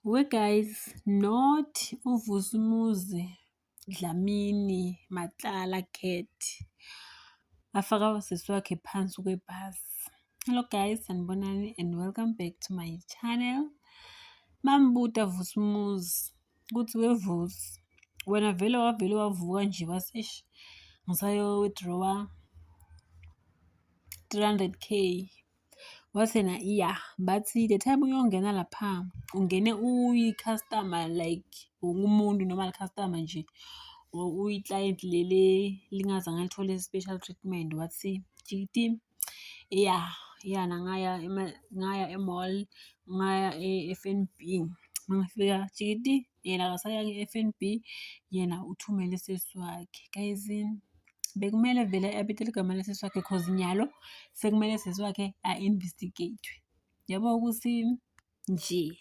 We guys, not uVusumuzi Dlamini Matlala Cat afaka usisi wakhe phansi kwebhasi. Hello guys, sanibonani and welcome back to my channel. Mambuta Vusumuzi kuthi wevusi wena vele wavuka nje wasish ngisayo withdraw 300k wathena iya bathi the time uyongena lapha ungene uyi-customer like umuntu normal customer nje uyi-client lele lingazange lithole special treatment wathi jikiti na ngaya e-mall ngaya e-F_N_B mangifika jikiti yena akasaya e-F_N_B yena uthumele sesi wakhe guys. Bekumele vele abethe igama lesisi wakhe cause nyalo sekumele sesi wakhe a-investigate yabo ukuthi nje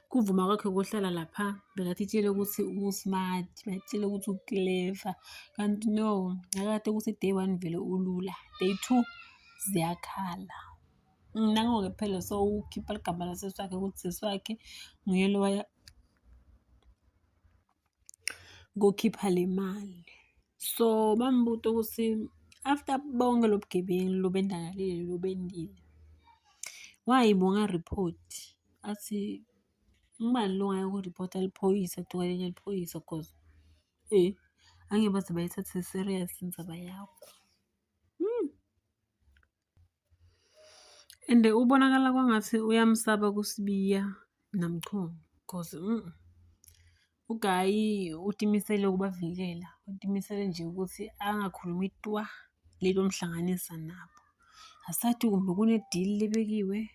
kuvuma kwakhe ukuhlala lapha bekathi tshele ukuthi usmart batshele ukuthi uclever kanti no akade ukuthi day 1 vele ulula day 2 ziyakhala. Nango-ke phela so ukhipha igama lesisi wakhe ukuthi sesi wakhe nguye lo waya ngokhipha le mali. So bambuta ukuthi after bonke lobugebengu lobendakalile lobendile wayibonga report athi ngibani lo ngayo ku-report aliphoyisa tukalenye aliphoyisa cause angeke baze bayithathe serious indzaba yakho. And ubonakala kwangathi uyamsaba kuSibiya Namchunu cause uGayi utimisele ukubavikela, utimisele nje ukuthi angakhulumi twa lelo mhlanganisa nabo. Asathi kumbe kune deal lebekiwe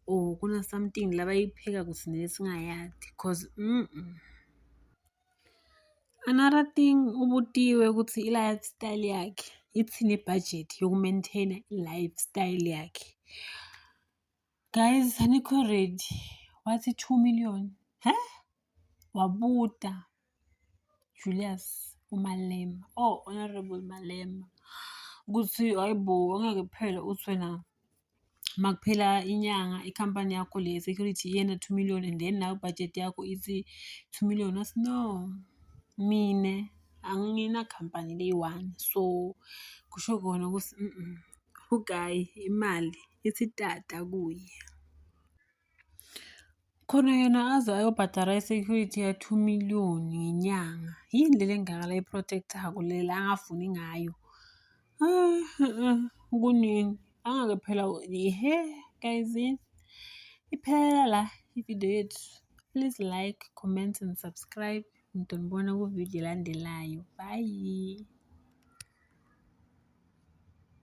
or kuna something labayipheka kusine lesingayazi cause another thing ubutiwe ukuthi i-lifestyle yakhe ithini budget yoku-maintain i-lifestyle yakhe. Guys, anikho ready wathi 2 million wabuta Julius uMalema Honorable Malema ukuthi hayibo angeke phela uthi wena makuphela inyanga ikhampani yakho le security yena 2 million and then nayo budget yakho ithi 2 million. Asi no, mine angina company leyi-1 so kusho kona ukuthi uGayi imali ithi tata kuye khona yena aze ayobhadara i-security ya 2 million ngenyanga. Yini lele engaka la i-protector lela angafuni ngayo kunini angeke phela guys iphelela la ivideo yethu. Please like, comment and subscribe. Ngidonibona ku video elandelayo. Bye.